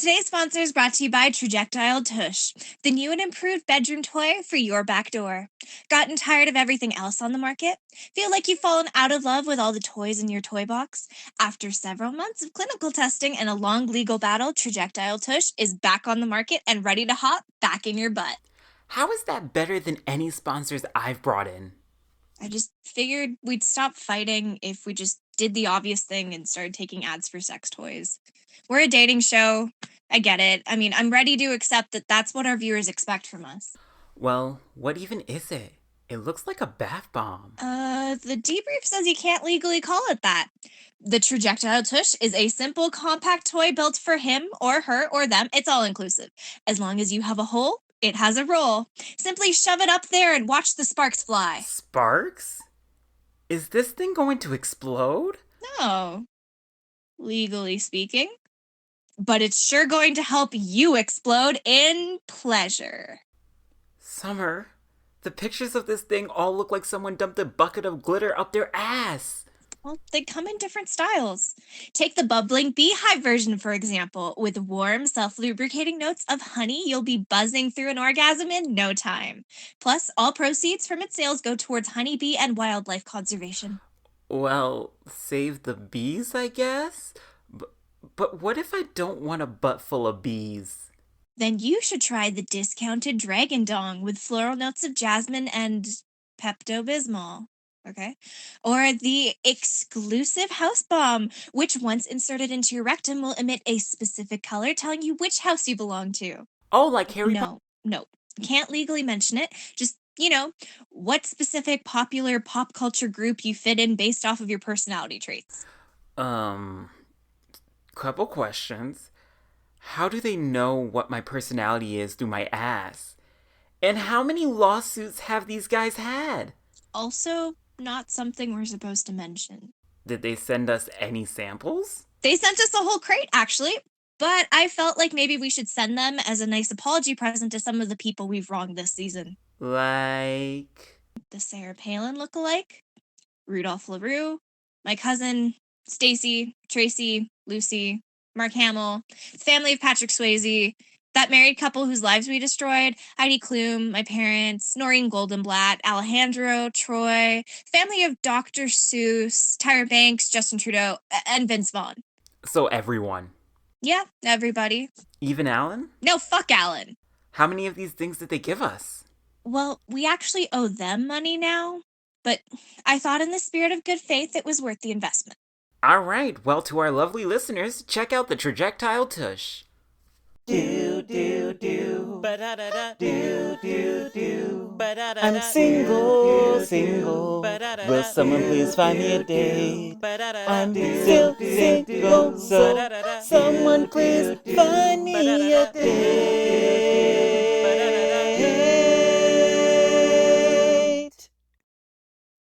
Today's sponsor is brought to you by Trajectile Tush, the new and improved bedroom toy for your back door. Gotten tired of everything else on the market? Feel like you've fallen out of love with all the toys in your toy box? After several months of clinical testing and a long legal battle, Trajectile Tush is back on the market and ready to hop back in your butt. How is that better than any sponsors I've brought in? I just figured we'd stop fighting if we just did the obvious thing and started taking ads for sex toys. We're a dating show. I get it. I mean, I'm ready to accept that that's what our viewers expect from us. Well, what even is it? It looks like a bath bomb. The debrief says you can't legally call it that. The Trajectile Tush is a simple, compact toy built for him or her or them. It's all inclusive. As long as you have a hole, it has a roll. Simply shove it up there and watch the sparks fly. Sparks? Is this thing going to explode? No, legally speaking. But it's sure going to help you explode in pleasure. Summer, the pictures of this thing all look like someone dumped a bucket of glitter up their ass. Well, they come in different styles. Take the bubbling beehive version, for example. With warm, self-lubricating notes of honey, you'll be buzzing through an orgasm in no time. Plus, all proceeds from its sales go towards honeybee and wildlife conservation. Well, save the bees, I guess? But what if I don't want a butt full of bees? Then you should try the discounted Dragon Dong with floral notes of jasmine and Pepto-Bismol. Okay. Or the exclusive house bomb, which once inserted into your rectum will emit a specific color telling you which house you belong to. Oh, like Harry Potter? No. Can't legally mention it. Just, what specific popular pop culture group you fit in based off of your personality traits. Couple questions. How do they know what my personality is through my ass? And how many lawsuits have these guys had? Also, not something we're supposed to mention. Did they send us any samples? They sent us a whole crate, actually. But I felt like maybe we should send them as a nice apology present to some of the people we've wronged this season. Like the Sarah Palin lookalike, Rudolph LaRue, my cousin, Stacy, Tracy, Lucy, Mark Hamill, the family of Patrick Swayze, that married couple whose lives we destroyed, Heidi Klum, my parents, Noreen Goldenblatt, Alejandro, Troy, family of Dr. Seuss, Tyra Banks, Justin Trudeau, and Vince Vaughn. So everyone? Yeah, everybody. Even Alan? No, fuck Alan. How many of these things did they give us? Well, we actually owe them money now, but I thought in the spirit of good faith it was worth the investment. All right, well, to our lovely listeners, check out the Trajectile Tush. Do do do ba-da-da-da do do do ba-da-da-da. I'm single. Will someone please find me a date? I'm still single, so someone please find me a date.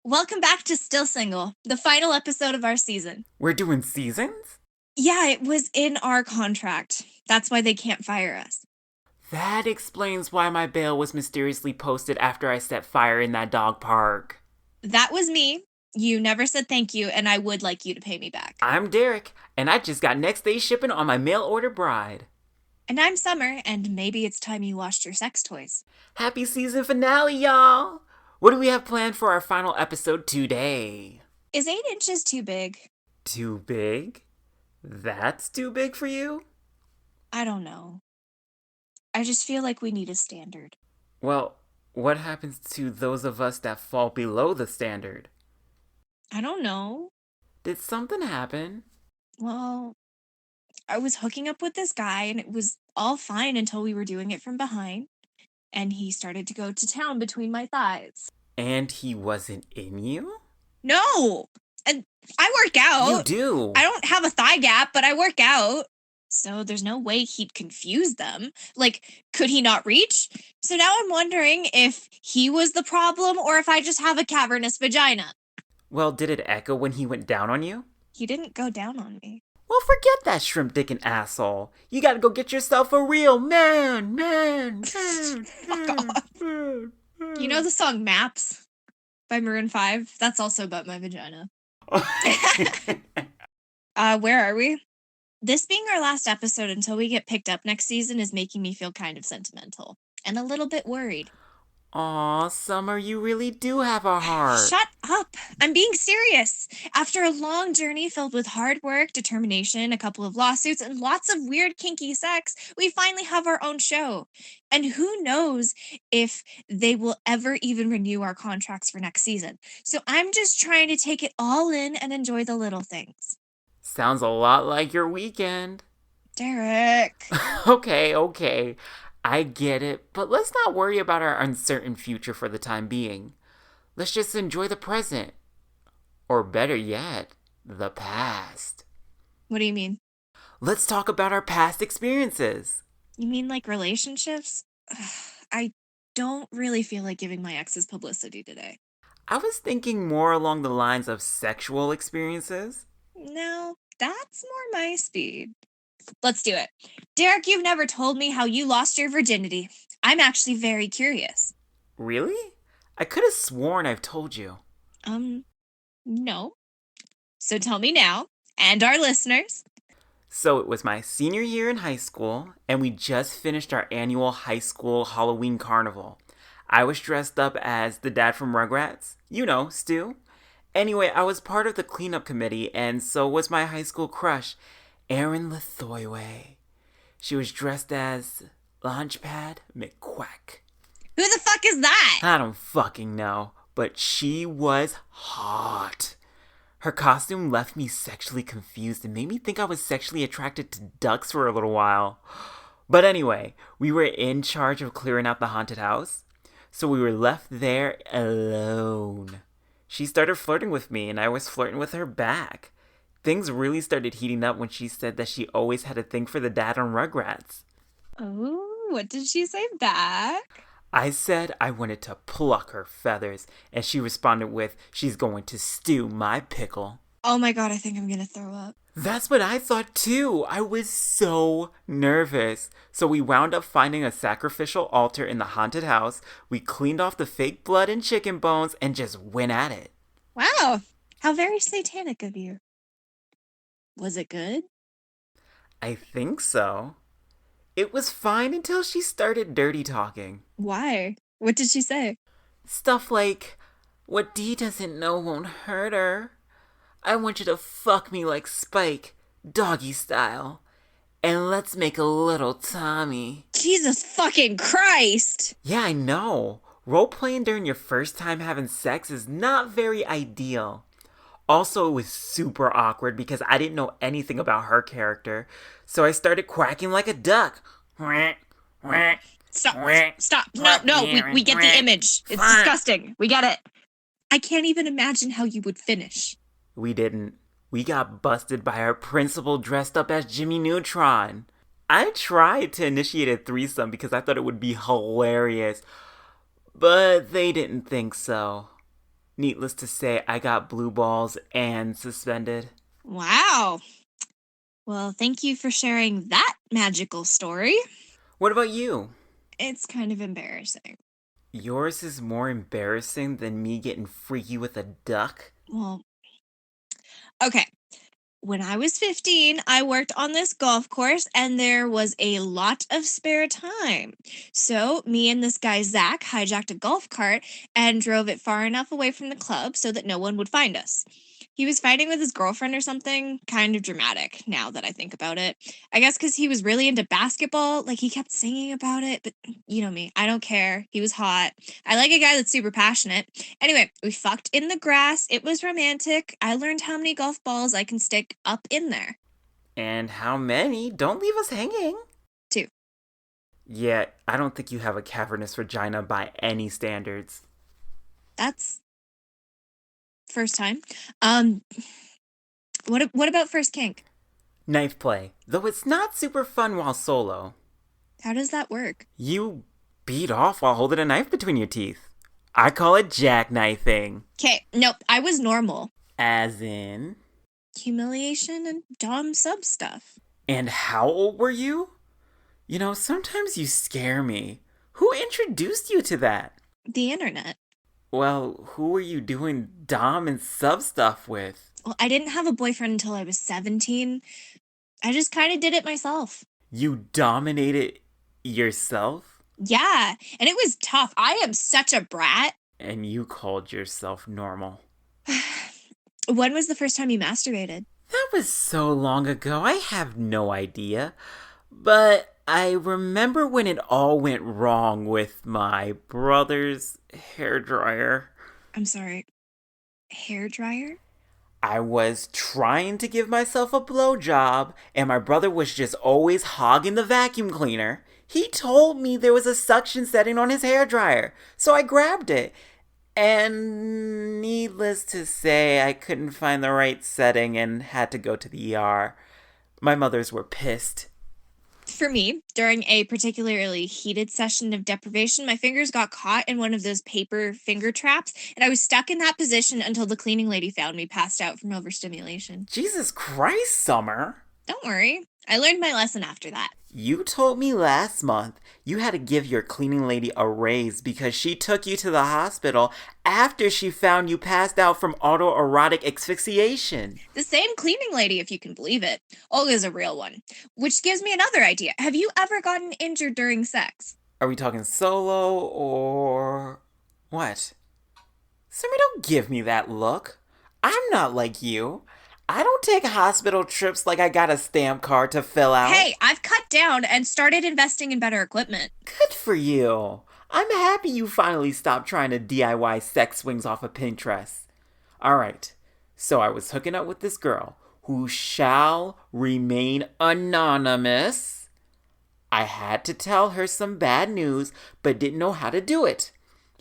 Welcome back to Still Single, the final episode of our season. We're doing seasons? Yeah, it was in our contract. That's why they can't fire us. That explains why my bail was mysteriously posted after I set fire in that dog park. That was me. You never said thank you, and I would like you to pay me back. I'm Derek, and I just got next day shipping on my mail order bride. And I'm Summer, and maybe it's time you washed your sex toys. Happy season finale, y'all! What do we have planned for our final episode today? Is 8 inches too big? Too big? That's too big for you? I don't know. I just feel like we need a standard. Well, what happens to those of us that fall below the standard? I don't know. Did something happen? Well, I was hooking up with this guy, and it was all fine until we were doing it from behind. And he started to go to town between my thighs. And he wasn't in you? No! And I work out. You do. I don't have a thigh gap, but I work out. So there's no way he'd confuse them. Like, could he not reach? So now I'm wondering if he was the problem or if I just have a cavernous vagina. Well, did it echo when he went down on you? He didn't go down on me. Well, forget that shrimp dick and asshole. You gotta go get yourself a real man. Fuck off. You know the song Maps by Maroon 5? That's also about my vagina. Where are we? This being our last episode until we get picked up next season is making me feel kind of sentimental and a little bit worried. Aw, Summer, you really do have a heart. Shut up! I'm being serious. After a long journey filled with hard work, determination, a couple of lawsuits, and lots of weird kinky sex, we finally have our own show. And who knows if they will ever even renew our contracts for next season. So I'm just trying to take it all in and enjoy the little things. Sounds a lot like your weekend. Derek. Okay. I get it, but let's not worry about our uncertain future for the time being. Let's just enjoy the present. Or better yet, the past. What do you mean? Let's talk about our past experiences. You mean like relationships? I don't really feel like giving my exes publicity today. I was thinking more along the lines of sexual experiences. No, that's more my speed. Let's do it. Derek, you've never told me how you lost your virginity. I'm actually very curious. Really? I could have sworn I've told you. No. So tell me now, and our listeners. So it was my senior year in high school, and we just finished our annual high school Halloween carnival. I was dressed up as the dad from Rugrats. You know, Stu. Anyway, I was part of the cleanup committee, and so was my high school crush, Erin Lethoyway. She was dressed as Launchpad McQuack. Who the fuck is that? I don't fucking know, but she was hot. Her costume left me sexually confused and made me think I was sexually attracted to ducks for a little while. But anyway, we were in charge of clearing out the haunted house, so we were left there alone. She started flirting with me, and I was flirting with her back. Things really started heating up when she said that she always had a thing for the dad on Rugrats. Oh, what did she say back? I said I wanted to pluck her feathers, and she responded with, "She's going to stew my pickle." Oh my god, I think I'm gonna throw up. That's what I thought too. I was so nervous. So we wound up finding a sacrificial altar in the haunted house. We cleaned off the fake blood and chicken bones and just went at it. Wow, how very satanic of you. Was it good? I think so. It was fine until she started dirty talking. Why? What did she say? Stuff like, "What Dee doesn't know won't hurt her. I want you to fuck me like Spike, doggy style. And let's make a little Tommy." Jesus fucking Christ! Yeah, I know. Role-playing during your first time having sex is not very ideal. Also, it was super awkward because I didn't know anything about her character, so I started quacking like a duck. Stop. No, we get the image. It's disgusting. We get it. I can't even imagine how you would finish. We didn't. We got busted by our principal dressed up as Jimmy Neutron. I tried to initiate a threesome because I thought it would be hilarious, but they didn't think so. Needless to say, I got blue balls and suspended. Wow. Well, thank you for sharing that magical story. What about you? It's kind of embarrassing. Yours is more embarrassing than me getting freaky with a duck? Well, okay. When I was 15, I worked on this golf course and there was a lot of spare time. So me and this guy, Zach, hijacked a golf cart and drove it far enough away from the club so that no one would find us. He was fighting with his girlfriend or something, kind of dramatic now that I think about it. I guess because he was really into basketball, like he kept singing about it, but you know me, I don't care. He was hot. I like a guy that's super passionate. Anyway, we fucked in the grass. It was romantic. I learned how many golf balls I can stick up in there. And how many? Don't leave us hanging. 2. Yeah, I don't think you have a cavernous vagina by any standards. That's first time. What about first kink? Knife play, though it's not super fun while solo. How does that work? You beat off while holding a knife between your teeth. I call it jackknifing. Okay, nope, I was normal. As in? Humiliation and dom sub stuff. And how old were you? You know, sometimes you scare me. Who introduced you to that? The internet. Well, who were you doing dom and sub stuff with? Well, I didn't have a boyfriend until I was 17. I just kind of did it myself. You dominated yourself? Yeah, and it was tough. I am such a brat. And you called yourself normal. When was the first time you masturbated? That was so long ago, I have no idea. But I remember when it all went wrong with my brother's hairdryer. I'm sorry, hairdryer? I was trying to give myself a blowjob, and my brother was just always hogging the vacuum cleaner. He told me there was a suction setting on his hairdryer, so I grabbed it. And needless to say, I couldn't find the right setting and had to go to the ER. My mothers were pissed. For me, during a particularly heated session of deprivation, my fingers got caught in one of those paper finger traps, and I was stuck in that position until the cleaning lady found me passed out from overstimulation. Jesus Christ, Summer. Don't worry, I learned my lesson after that. You told me last month you had to give your cleaning lady a raise because she took you to the hospital after she found you passed out from autoerotic asphyxiation. The same cleaning lady, if you can believe it. Olga's a real one. Which gives me another idea. Have you ever gotten injured during sex? Are we talking solo or what? Summer, don't give me that look. I'm not like you. I don't take hospital trips like I got a stamp card to fill out. Hey, I've cut down and started investing in better equipment. Good for you. I'm happy you finally stopped trying to DIY sex swings off of Pinterest. Alright, so I was hooking up with this girl who shall remain anonymous. I had to tell her some bad news, but didn't know how to do it.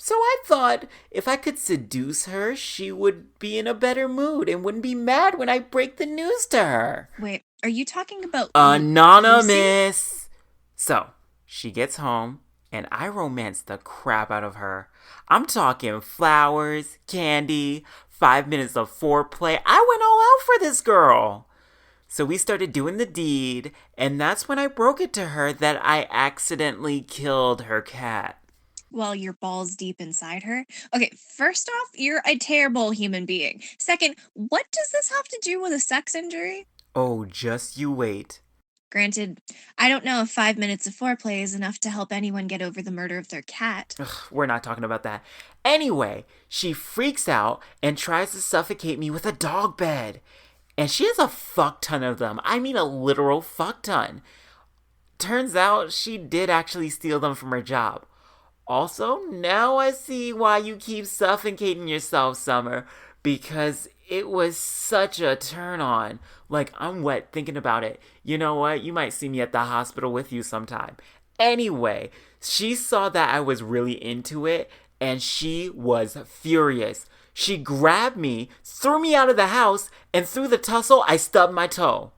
So I thought if I could seduce her, she would be in a better mood and wouldn't be mad when I break the news to her. Wait, are you talking about Anonymous! So, she gets home, and I romance the crap out of her. I'm talking flowers, candy, 5 minutes of foreplay. I went all out for this girl. So we started doing the deed, and that's when I broke it to her that I accidentally killed her cat. Well, you're balls deep inside her? Okay, first off, you're a terrible human being. Second, what does this have to do with a sex injury? Oh, just you wait. Granted, I don't know if 5 minutes of foreplay is enough to help anyone get over the murder of their cat. Ugh, we're not talking about that. Anyway, she freaks out and tries to suffocate me with a dog bed. And she has a fuck ton of them. I mean a literal fuck ton. Turns out she did actually steal them from her job. Also, now I see why you keep suffocating yourself, Summer, because it was such a turn on. Like, I'm wet thinking about it. You know what? You might see me at the hospital with you sometime. Anyway, she saw that I was really into it, and she was furious. She grabbed me, threw me out of the house, and through the tussle, I stubbed my toe.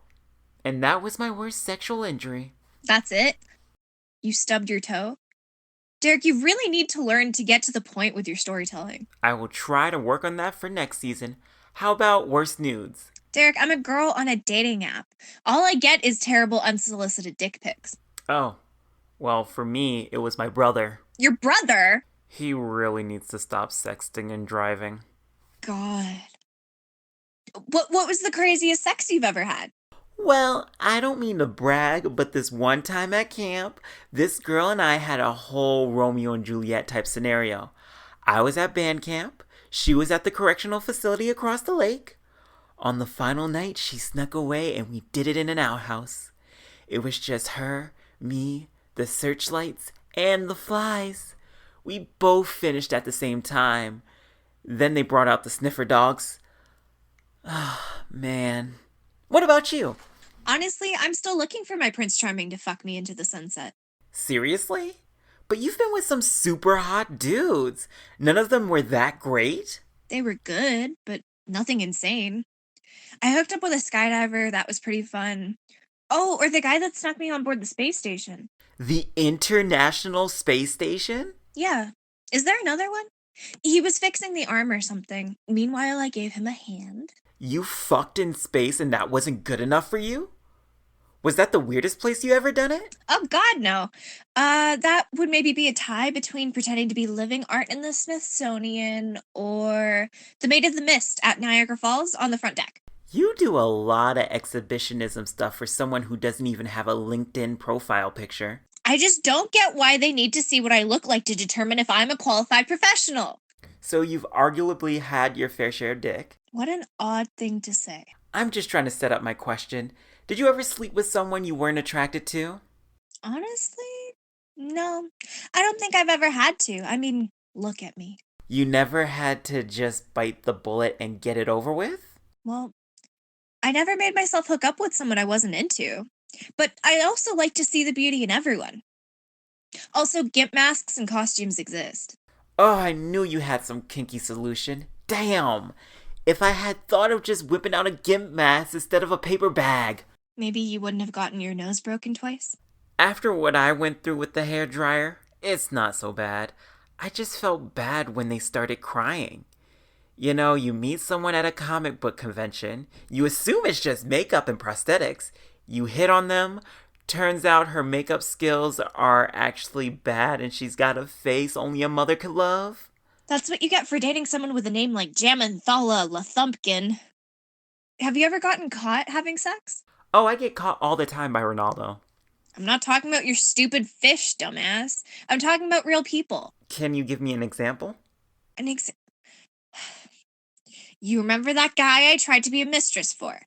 And that was my worst sexual injury. That's it? You stubbed your toe? Derek, you really need to learn to get to the point with your storytelling. I will try to work on that for next season. How about worst nudes? Derek, I'm a girl on a dating app. All I get is terrible unsolicited dick pics. Oh, well, for me, it was my brother. Your brother? He really needs to stop sexting and driving. God. What was the craziest sex you've ever had? Well, I don't mean to brag, but this one time at camp, this girl and I had a whole Romeo and Juliet type scenario. I was at band camp. She was at the correctional facility across the lake. On the final night, she snuck away and we did it in an outhouse. It was just her, me, the searchlights, and the flies. We both finished at the same time. Then they brought out the sniffer dogs. Ah, man. What about you? Honestly, I'm still looking for my Prince Charming to fuck me into the sunset. Seriously? But you've been with some super hot dudes. None of them were that great? They were good, but nothing insane. I hooked up with a skydiver. That was pretty fun. Oh, or the guy that snuck me on board the space station. The International Space Station? Yeah. Is there another one? He was fixing the arm or something. Meanwhile, I gave him a hand. You fucked in space and that wasn't good enough for you? Was that the weirdest place you ever done it? Oh, God, no. That would maybe be a tie between pretending to be living art in the Smithsonian or the Maid of the Mist at Niagara Falls on the front deck. You do a lot of exhibitionism stuff for someone who doesn't even have a LinkedIn profile picture. I just don't get why they need to see what I look like to determine if I'm a qualified professional. So you've arguably had your fair share of dick. What an odd thing to say. I'm just trying to set up my question. Did you ever sleep with someone you weren't attracted to? Honestly, no. I don't think I've ever had to. I mean, look at me. You never had to just bite the bullet and get it over with? Well, I never made myself hook up with someone I wasn't into. But I also like to see the beauty in everyone. Also, gimp masks and costumes exist. Oh, I knew you had some kinky solution. Damn! If I had thought of just whipping out a gimp mask instead of a paper bag. Maybe you wouldn't have gotten your nose broken twice? After what I went through with the hairdryer, it's not so bad. I just felt bad when they started crying. You know, you meet someone at a comic book convention, you assume it's just makeup and prosthetics. You hit on them, turns out her makeup skills are actually bad and she's got a face only a mother could love. That's what you get for dating someone with a name like Jamanthala Lathumpkin. Have you ever gotten caught having sex? Oh, I get caught all the time by Ronaldo. I'm not talking about your stupid fish, dumbass. I'm talking about real people. Can you give me an example? You remember that guy I tried to be a mistress for?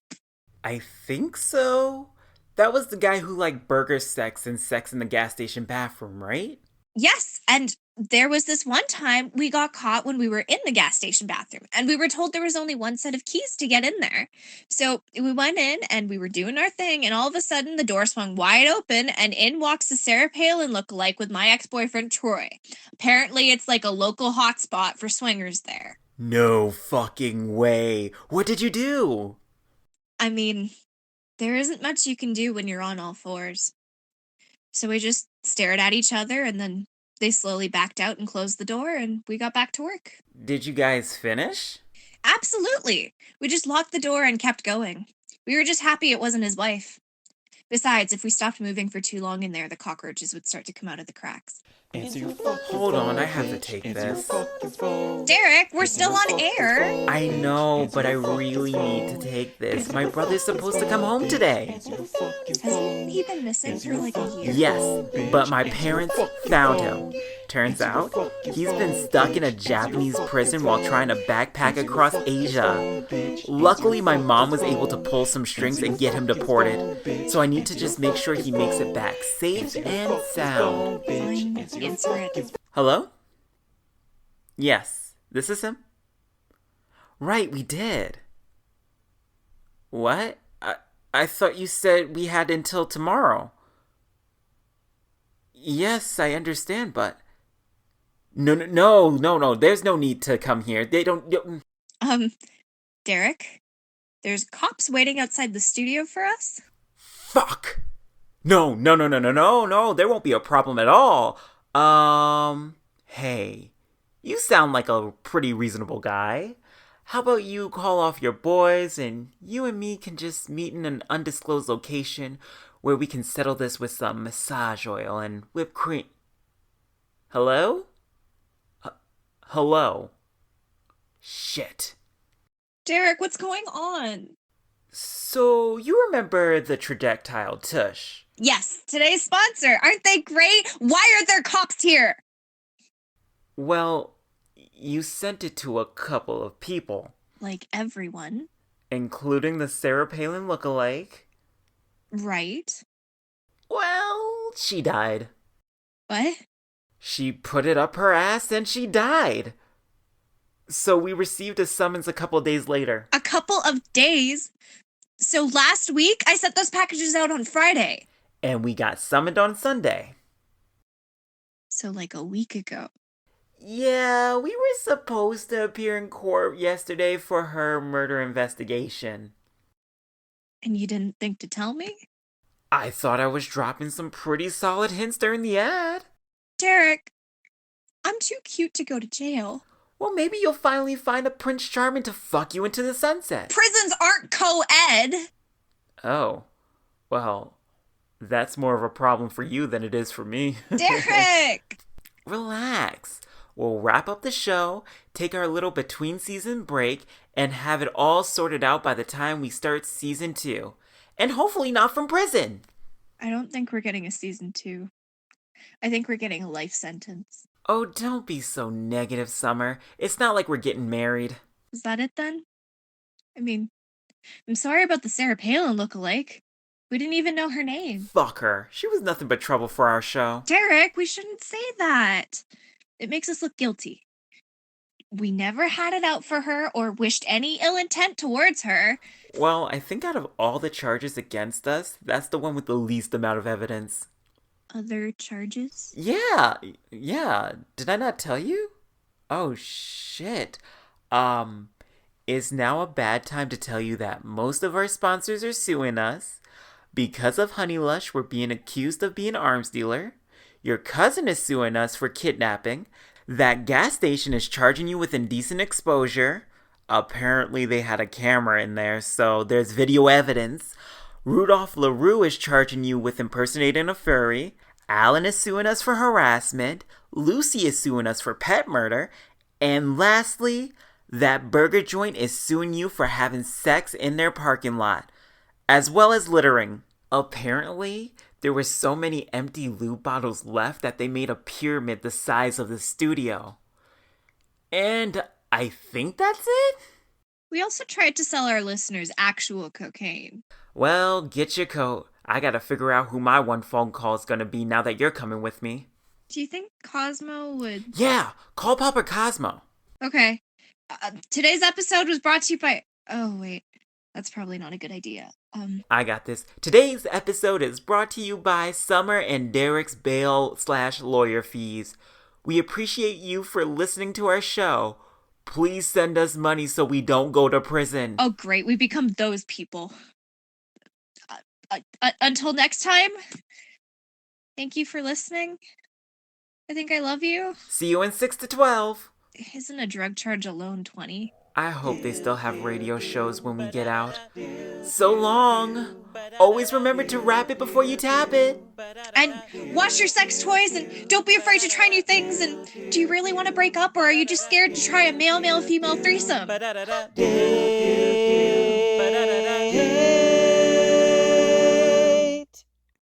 I think so. That was the guy who liked burger sex and sex in the gas station bathroom, right? Yes, and there was this one time we got caught when we were in the gas station bathroom, and we were told there was only one set of keys to get in there. So we went in, and we were doing our thing, and all of a sudden the door swung wide open, and in walks the Sarah Palin lookalike with my ex-boyfriend Troy. Apparently it's like a local hotspot for swingers there. No fucking way. What did you do? I mean, there isn't much you can do when you're on all fours. So we just stared at each other, and then they slowly backed out and closed the door, and we got back to work. Did you guys finish? Absolutely. We just locked the door and kept going. We were just happy it wasn't his wife. Besides, if we stopped moving for too long in there, the cockroaches would start to come out of the cracks. Hold on, I have to take this. Derek, we're still on air. I know, but I really need to take this. My brother's supposed to come home today. Hasn't he been missing for like a year? Yes, but my parents found him. Turns out, he's been stuck in a Japanese prison while trying to backpack across Asia. Luckily, my mom was able to pull some strings and get him deported. So I need to just make sure he makes it back safe and sound. Fine, answer it. Hello? Yes, this is him? Right, we did. What? I thought you said we had until tomorrow. Yes, I understand, but... No. There's no need to come here. They don't... Derek? There's cops waiting outside the studio for us? Fuck! No. There won't be a problem at all. Hey. You sound like a pretty reasonable guy. How about you call off your boys and you and me can just meet in an undisclosed location where we can settle this with some massage oil and whipped cream. Hello? Hello? Shit. Derek, what's going on? So, you remember the Trajectile Tush? Yes, today's sponsor. Aren't they great? Why are there cops here? Well, you sent it to a couple of people. Like everyone. Including the Sarah Palin lookalike. Right. Well, she died. What? She put it up her ass and she died. So we received a summons a couple days later. A couple of days? So last week, I sent those packages out on Friday. And we got summoned on Sunday. So like a week ago. Yeah, we were supposed to appear in court yesterday for her murder investigation. And you didn't think to tell me? I thought I was dropping some pretty solid hints during the ad. Derek, I'm too cute to go to jail. Well, maybe you'll finally find a Prince Charming to fuck you into the sunset. Prisons aren't co-ed. Oh, well, that's more of a problem for you than it is for me. Derek! Relax. We'll wrap up the show, take our little between season break, and have it all sorted out by the time we start season 2. And hopefully not from prison. I don't think we're getting a season 2. I think we're getting a life sentence. Oh, don't be so negative, Summer. It's not like we're getting married. Is that it then? I mean, I'm sorry about the Sarah Palin lookalike. We didn't even know her name. Fuck her. She was nothing but trouble for our show. Derek, we shouldn't say that. It makes us look guilty. We never had it out for her or wished any ill intent towards her. Well, I think out of all the charges against us, that's the one with the least amount of evidence. Other charges? Yeah. Did I not tell you? Oh, shit. Is now a bad time to tell you that most of our sponsors are suing us. Because of Honey Lush, we're being accused of being an arms dealer. Your cousin is suing us for kidnapping. That gas station is charging you with indecent exposure. Apparently they had a camera in there, so there's video evidence. Rudolph LaRue is charging you with impersonating a furry. Alan is suing us for harassment. Lucy is suing us for pet murder. And lastly, that burger joint is suing you for having sex in their parking lot, as well as littering. Apparently, there were so many empty lube bottles left that they made a pyramid the size of the studio. And I think that's it? We also tried to sell our listeners actual cocaine. Well, get your coat. I gotta figure out who my one phone call is gonna be now that you're coming with me. Do you think Cosmo would... Yeah, call Papa Cosmo. Okay. Today's episode was brought to you by... Oh, wait. That's probably not a good idea. I got this. Today's episode is brought to you by Summer and Derek's bail/lawyer fees. We appreciate you for listening to our show. Please send us money so we don't go to prison. Oh, great. We become those people. Until next time, thank you for listening. I think I love you. See you in 6 to 12. Isn't a drug charge alone 20? I hope they still have radio shows when we get out. So long. Always remember to wrap it before you tap it. And wash your sex toys and don't be afraid to try new things. And do you really want to break up or are you just scared to try a male-female threesome?